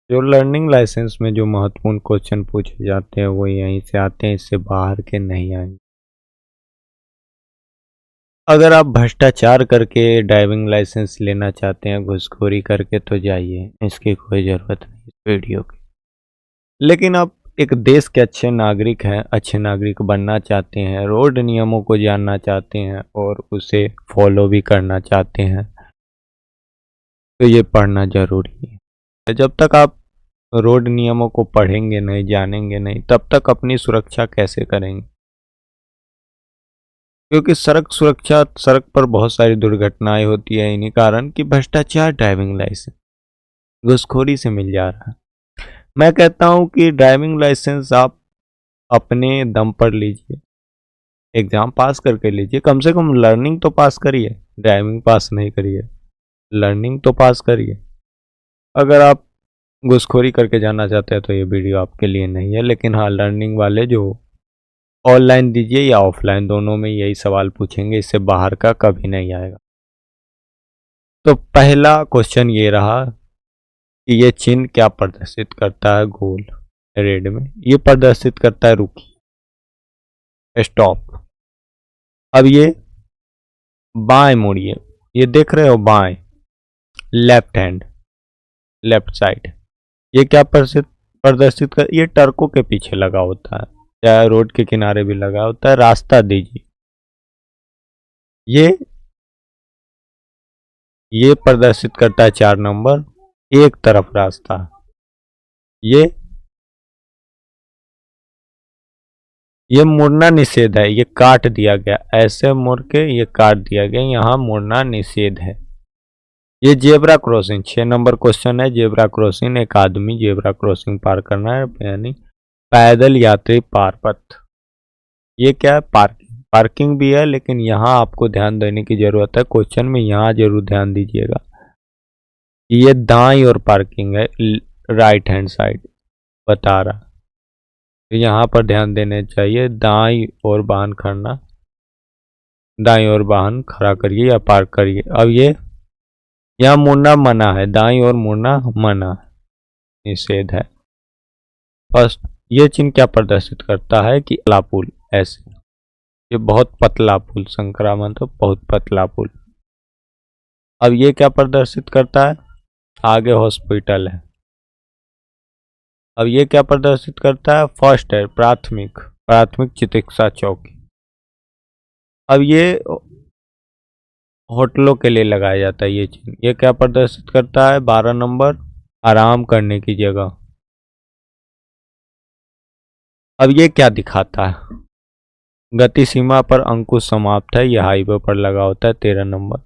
जो learning licence में जो महत्वपूर्ण क्वेश्चन पूछे जाते हैं वो यहीं से आते हैं, इससे बाहर के नहीं आएंगे। अगर आप भ्रष्टाचार करके ड्राइविंग लाइसेंस लेना चाहते हैं, घूसखोरी करके, तो जाइए, इसकी कोई ज़रूरत नहीं इस वीडियो की। लेकिन आप एक देश के अच्छे नागरिक हैं, अच्छे नागरिक बनना चाहते हैं, रोड नियमों को जानना चाहते हैं और उसे फॉलो भी करना चाहते हैं, तो ये पढ़ना ज़रूरी है। जब तक आप रोड नियमों को पढ़ेंगे नहीं, जानेंगे नहीं, तब तक अपनी सुरक्षा कैसे करेंगे? क्योंकि सड़क पर बहुत सारी दुर्घटनाएं होती है इन्हीं कारण कि भ्रष्टाचार ड्राइविंग लाइसेंस घूसखोरी से मिल जा रहा है। मैं कहता हूं कि ड्राइविंग लाइसेंस आप अपने दम पर लीजिए, एग्जाम पास करके लीजिए, कम से कम लर्निंग तो पास करिए। ड्राइविंग पास नहीं करिए, लर्निंग तो पास करिए। अगर आप घूसखोरी करके जाना चाहते हैं तो ये वीडियो आपके लिए नहीं है। लेकिन हाँ, लर्निंग वाले जो ऑनलाइन दीजिए या ऑफलाइन, दोनों में यही सवाल पूछेंगे, इससे बाहर का कभी नहीं आएगा। तो पहला क्वेश्चन ये रहा कि ये चिन्ह क्या प्रदर्शित करता है? गोल रेड में ये प्रदर्शित करता है रुकिए, स्टॉप। अब ये बाएं मुड़िए, ये देख रहे हो बाएं, लेफ्ट हैंड, लेफ्ट साइड। ये क्या प्रदर्शित कर, ये ट्रकों के पीछे लगा होता है, चाहे रोड के किनारे भी लगा होता है। रास्ता दीजिए, ये प्रदर्शित करता है 4 नंबर, एक तरफ रास्ता। ये मुड़ना निषेध है, ये काट दिया गया, ऐसे मुड़ के ये काट दिया गया, यहाँ मुड़ना निषेध है। ये जेब्रा क्रॉसिंग 6 नंबर क्वेश्चन है। जेब्रा क्रॉसिंग, एक आदमी जेब्रा क्रॉसिंग पार करना है, यानी पैदल यात्री पार पथ। ये क्या है? पार्किंग। पार्किंग भी है, लेकिन यहाँ आपको ध्यान देने की जरूरत है, क्वेश्चन में यहाँ जरूर ध्यान दीजिएगा। ये दाईं ओर पार्किंग है, राइट हैंड साइड बता रहा, तो यहाँ पर ध्यान देने चाहिए। दाईं ओर वाहन खड़ना, दाईं ओर वाहन खड़ा करिए या पार्क करिए। अब ये यहाँ मुड़ना मना है, दाईं ओर मुड़ना मना है, निषेध है। फर्स्ट, ये चिन्ह क्या प्रदर्शित करता है कि पतला पुल, ऐसे, ये बहुत पतला पुल, संक्रामण तो बहुत पतला पुल। अब ये क्या प्रदर्शित करता है? आगे हॉस्पिटल है। अब ये क्या प्रदर्शित करता है? फर्स्ट है, प्राथमिक, प्राथमिक चिकित्सा चौकी। अब ये होटलों के लिए लगाया जाता है ये चिन्ह। ये क्या प्रदर्शित करता है? 12 नंबर, आराम करने की जगह। अब ये क्या दिखाता है? गति सीमा पर अंकुश समाप्त है, यह हाईवे पर लगा होता है, 13 नंबर।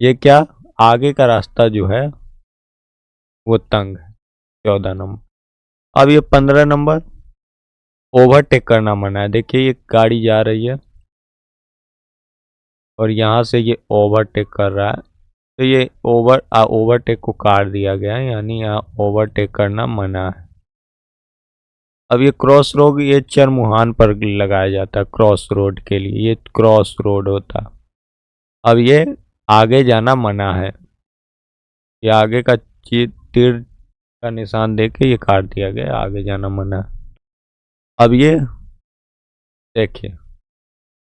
ये क्या? आगे का रास्ता जो है वो तंग है, 14 नंबर। अब ये 15 नंबर, ओवरटेक करना मना है। देखिए ये गाड़ी जा रही है और यहाँ से ये ओवरटेक कर रहा है, तो ये ओवरटेक को काट दिया गया है, यानी यहाँ ओवरटेक करना मना है। अब ये क्रॉस रोड, ये चरमुहान पर लगाया जाता है क्रॉस रोड के लिए, ये क्रॉस रोड होता है। अब ये आगे जाना मना है, ये आगे का तीर का निशान देके ये काट दिया गया, आगे जाना मना है। अब ये देखिए,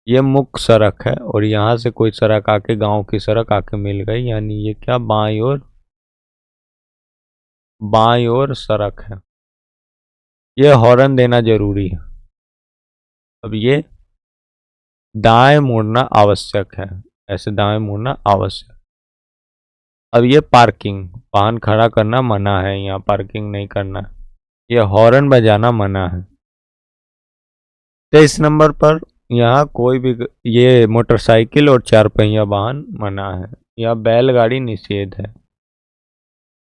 ये मुख्य सड़क है और यहाँ से कोई सड़क आके, गांव की सड़क आके मिल गई, यानी ये क्या, बाईं ओर सड़क है। ये हॉर्न देना जरूरी है। अब ये दाएं मुड़ना आवश्यक है, ऐसे दाएं मुड़ना आवश्यक। अब ये पार्किंग, वाहन खड़ा करना मना है, यहाँ पार्किंग नहीं करना है। ये हॉर्न बजाना मना है। 23 नंबर पर यहाँ कोई भी, ये मोटरसाइकिल और 4 पहिया वाहन मना है, यहाँ बैलगाड़ी निषेध है।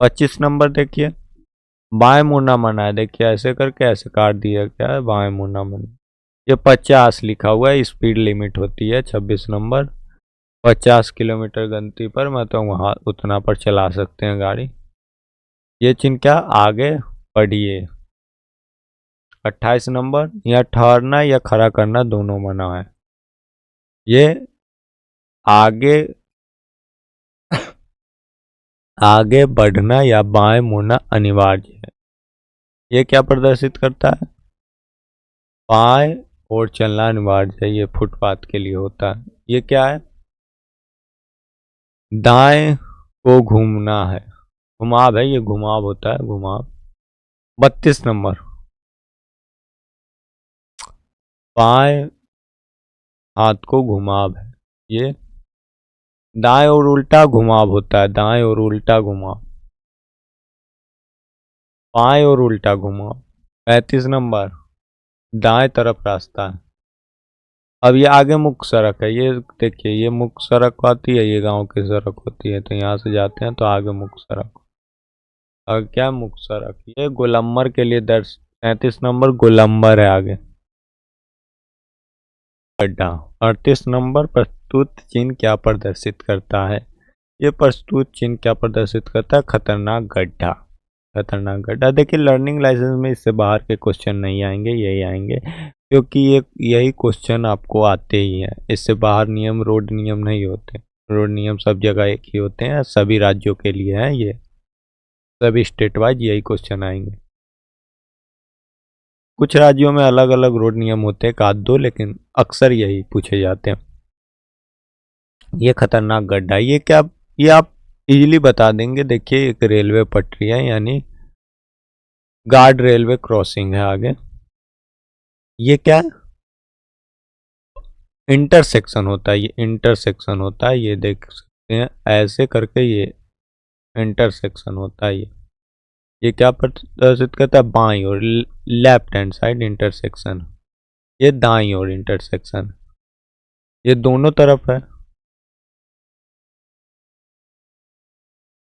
25 नंबर देखिए, बाएं मुड़ना मना है, देखिए ऐसे करके ऐसे काट दिया गया है, बाएं मुड़ना मना। ये 50 लिखा हुआ है, स्पीड लिमिट होती है। 26 नंबर, 50 किलोमीटर गति पर, मैं तो वहाँ उतना पर चला सकते हैं गाड़ी। ये चिन्ह क्या, आगे बढ़िए। 28 नंबर, यहाँ ठहरना या खड़ा करना दोनों मना है। ये आगे आगे बढ़ना या बाएं मुड़ना अनिवार्य है। ये क्या प्रदर्शित करता है? बाएं और चलना अनिवार्य है, ये फुटपाथ के लिए होता है। ये क्या है? दाएं को घूमना है, घुमाव है, ये घुमाव होता है, घुमाव। 32 नंबर, बाएं हाथ को घुमाव है, ये दाएं और उल्टा घुमाव होता है, दाएं और उल्टा घुमाव, बाएं और उल्टा घुमाव। 35 नंबर, दाएं तरफ रास्ता है। अब ये आगे मुख्य सड़क है, ये देखिए ये मुख्य सड़क आती है, ये गांव की सड़क होती है, तो यहाँ से जाते हैं तो आगे मुख्य सड़क। और क्या मुख्य सड़क? ये गोलंबर के लिए दर्श 35 नंबर गोलंबर है आगे। गड्ढा। 38 नंबर, प्रस्तुत चिन्ह क्या प्रदर्शित करता है? ये प्रस्तुत चिन्ह क्या प्रदर्शित करता है? खतरनाक गड्ढा। खतरनाक गड्ढा। देखिए लर्निंग लाइसेंस में इससे बाहर के क्वेश्चन नहीं आएंगे, यही आएंगे, क्योंकि ये यही क्वेश्चन आपको आते ही हैं। इससे बाहर नियम रोड नियम नहीं होते, रोड नियम सब जगह एक ही होते हैं, सभी राज्यों के लिए हैं, ये सभी स्टेट वाइज यही क्वेश्चन आएंगे। कुछ राज्यों में अलग अलग रोड नियम होते हैं, एक आध दो, लेकिन अक्सर यही पूछे जाते हैं। ये खतरनाक गड्ढा, ये क्या? ये आप इजीली बता देंगे। देखिए एक रेलवे पटरी है, यानी गार्ड रेलवे क्रॉसिंग है आगे। ये क्या है? इंटरसेक्शन होता है, ये इंटरसेक्शन होता है, ये देख सकते हैं ऐसे करके, ये इंटरसेक्शन होता है। ये क्या प्रदर्शित करता है? बाईं और लेफ्ट हैंड साइड इंटरसेक्शन। ये दाईं और इंटरसेक्शन, ये दोनों तरफ है,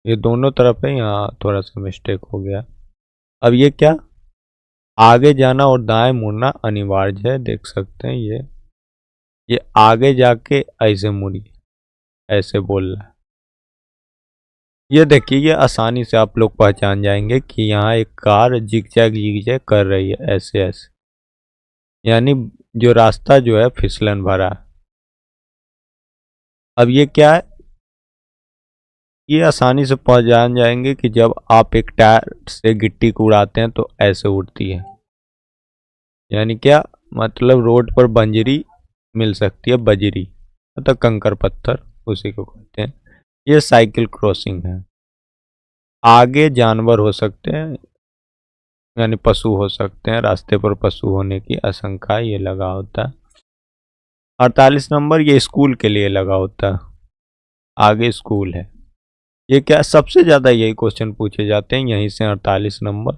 ये दोनों तरफ है, यहाँ थोड़ा सा मिस्टेक हो गया। अब ये क्या? आगे जाना और दाएं मुड़ना अनिवार्य है, देख सकते हैं ये आगे जाके ऐसे मुड़िए, ऐसे बोल रहा है। ये देखिए ये आसानी से आप लोग पहचान जाएंगे कि यहाँ एक कार जिगजैग कर रही है, ऐसे ऐसे, यानी जो रास्ता जो है फिसलन भरा है। अब ये क्या है? ये आसानी से पहचान जाएंगे कि जब आप एक टायर से गिट्टी को उड़ाते हैं तो ऐसे उड़ती है, यानी क्या मतलब रोड पर बंजरी मिल सकती है, बजरी मतलब कंकर पत्थर, उसी को कहते हैं। ये साइकिल क्रॉसिंग है, आगे जानवर हो सकते हैं, यानी पशु हो सकते हैं, रास्ते पर पशु होने की आशंका ये लगा होता है। 48 नंबर, ये स्कूल के लिए लगा होता है, आगे स्कूल है। ये क्या? सबसे ज़्यादा यही क्वेश्चन पूछे जाते हैं यहीं से। 48 नंबर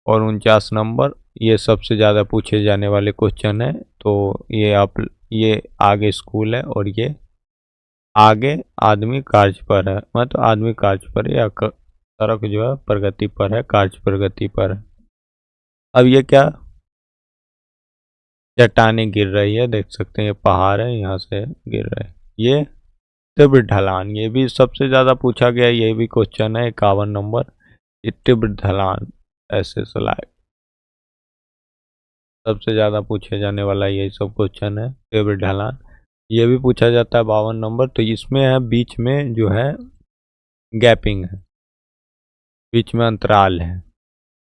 और 49 नंबर ये सबसे ज़्यादा पूछे जाने वाले क्वेश्चन है। तो ये आप, ये आगे स्कूल है और ये आगे आदमी कार्य पर है, मतलब आदमी कार्य पर है, या सड़क जो है प्रगति पर है, कार्य प्रगति पर है। अब ये क्या? चट्टानें गिर रही है, देख सकते हैं ये पहाड़ है, यहाँ से गिर रहे हैं। ये तीव्र ढलान, ये भी सबसे ज़्यादा पूछा गया, ये भी क्वेश्चन है। 51 नंबर, ये तीव्र ढलान ऐसे स्लाइड, सबसे ज़्यादा पूछे जाने वाला यही सब क्वेश्चन है, तीव्र ढलान। ये भी पूछा जाता है 52 नंबर। तो इसमें है बीच में जो है गैपिंग है, बीच में अंतराल है,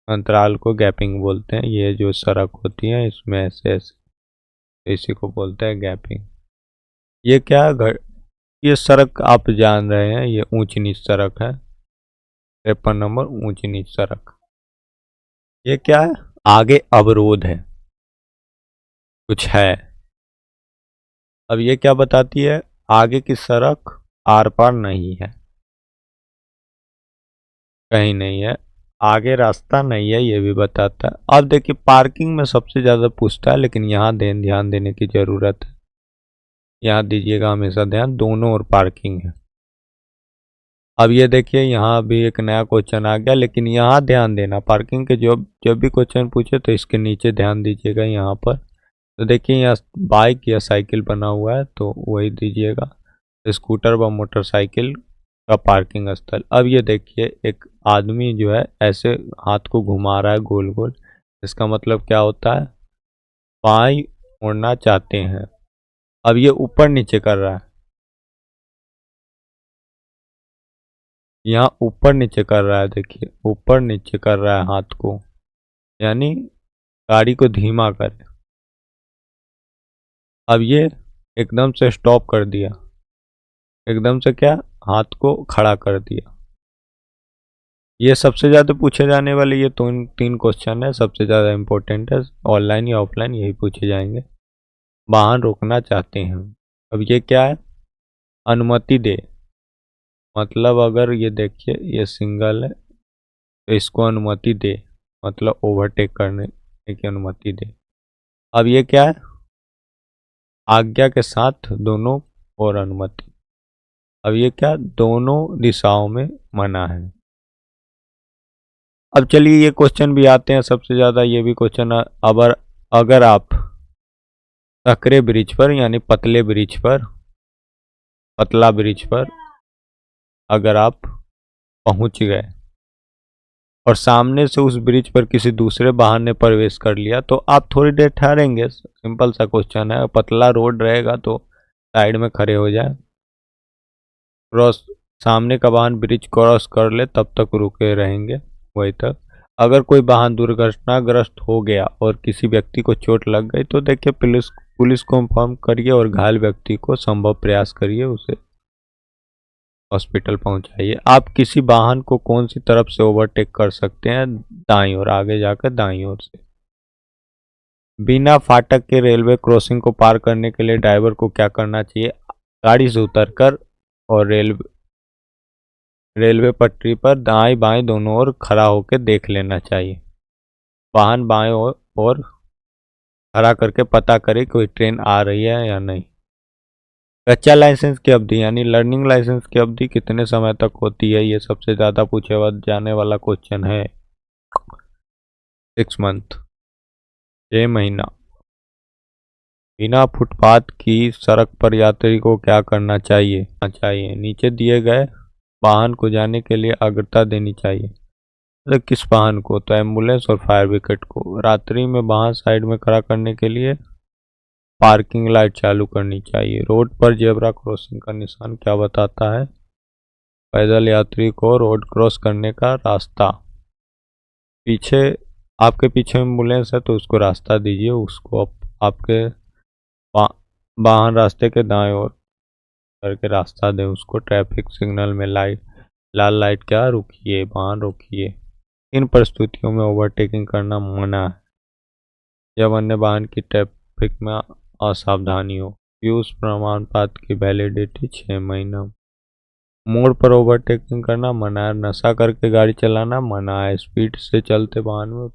अंतराल को गैपिंग बोलते हैं। ये जो सड़क होती है इसमें ऐसे ऐसे, इसी को बोलते हैं गैपिंग। ये क्या? ये सड़क आप जान रहे हैं, ये ऊंच नीच सड़क है। 53 नंबर, ऊंच नीच सड़क। ये क्या है? आगे अवरोध है, कुछ है। अब ये क्या बताती है? आगे की सड़क आर पार नहीं है, कहीं नहीं है, आगे रास्ता नहीं है, ये भी बताता है। अब देखिए पार्किंग में सबसे ज़्यादा पूछता है, लेकिन यहाँ ध्यान देने की ज़रूरत है, यहाँ दीजिएगा हमेशा ध्यान, दोनों ओर पार्किंग है। अब ये देखिए यहाँ भी एक नया क्वेश्चन आ गया, लेकिन यहाँ ध्यान देना, पार्किंग के जब जब भी क्वेश्चन पूछे तो इसके नीचे ध्यान दीजिएगा यहाँ पर। तो देखिए यहाँ बाइक या साइकिल बना हुआ है, तो वही दीजिएगा, स्कूटर व मोटरसाइकिल का पार्किंग स्थल। अब ये देखिए एक आदमी जो है ऐसे हाथ को घुमा रहा है गोल गोल, इसका मतलब क्या होता है? बाईं मुड़ना चाहते हैं। अब ये ऊपर नीचे कर रहा है, यहाँ ऊपर नीचे कर रहा है, देखिए ऊपर नीचे कर रहा है हाथ को, यानी गाड़ी को धीमा करे। अब ये एकदम से स्टॉप कर दिया, एकदम से क्या, हाथ को खड़ा कर दिया। ये सबसे ज़्यादा पूछे जाने वाले ये तीन क्वेश्चन है, सबसे ज़्यादा इम्पोर्टेंट है, ऑनलाइन या ऑफलाइन यही पूछे जाएंगे। वाहन रोकना चाहते हैं, अब ये क्या है, अनुमति दे, मतलब अगर ये देखिए ये सिंगल है तो इसको अनुमति दे, मतलब ओवरटेक करने की अनुमति दे। अब ये क्या है, आज्ञा के साथ दोनों और अनुमति। अब ये क्या, दोनों दिशाओं में मना है। अब चलिए ये क्वेश्चन भी आते हैं सबसे ज़्यादा, ये भी क्वेश्चन, अगर आप सकरे ब्रिज पर यानी पतले ब्रिज पर, पतला ब्रिज पर अगर आप पहुंच गए और सामने से उस ब्रिज पर किसी दूसरे वाहन ने प्रवेश कर लिया तो आप थोड़ी देर ठहरेंगे। सिंपल सा क्वेश्चन है, पतला रोड रहेगा तो साइड में खड़े हो जाए, क्रॉस, सामने का वाहन ब्रिज क्रॉस कर ले तब तक रुके रहेंगे वहीं तक। अगर कोई वाहन दुर्घटनाग्रस्त हो गया और किसी व्यक्ति को चोट लग गई तो देखिए पुलिस को इन्फॉर्म करिए और घायल व्यक्ति को संभव प्रयास करिए उसे हॉस्पिटल पहुंचाइए। आप किसी वाहन को कौन सी तरफ से ओवरटेक कर सकते हैं, दाईं ओर, आगे जाकर दाईं ओर से। बिना फाटक के रेलवे क्रॉसिंग को पार करने के लिए ड्राइवर को क्या करना चाहिए, गाड़ी से उतरकर और रेलवे पटरी पर दाएं बाएं दोनों ओर खड़ा होकर देख लेना चाहिए। वाहन बाएं ओर खड़ा करके पता करे कोई ट्रेन आ रही है या नहीं। कच्चा लाइसेंस की अवधि यानी लर्निंग लाइसेंस की अवधि कितने समय तक होती है, ये सबसे ज़्यादा पूछे जाने वाला क्वेश्चन है। 6 मंथ, 6 महीना। बिना फुटपाथ की सड़क पर यात्री को क्या करना चाहिए, नीचे दिए गए वाहन को जाने के लिए अग्रता देनी चाहिए। तो किस वाहन को, तो एम्बुलेंस और फायर ब्रिगेड को। रात्रि में वाहन साइड में खड़ा करने के लिए पार्किंग लाइट चालू करनी चाहिए। रोड पर जेब्रा क्रॉसिंग का निशान क्या बताता है, पैदल यात्री को रोड क्रॉस करने का रास्ता। पीछे, आपके पीछे एम्बुलेंस है तो उसको रास्ता दीजिए, उसको आपके वाहन रास्ते के दाएं ओर करके रास्ता दें उसको। ट्रैफिक सिग्नल में लाल लाइट क्या, रुकिए, वाहन रोकिए। इन परिस्थितियों में ओवरटेकिंग करना मना है जब अन्य वाहन की ट्रैफिक में असावधानी हो। यूज प्रमाण पत्र की वैलिडिटी 6 महीना। मोड़ पर ओवरटेकिंग करना मना है। नशा करके गाड़ी चलाना मना है। स्पीड से चलते वाहन में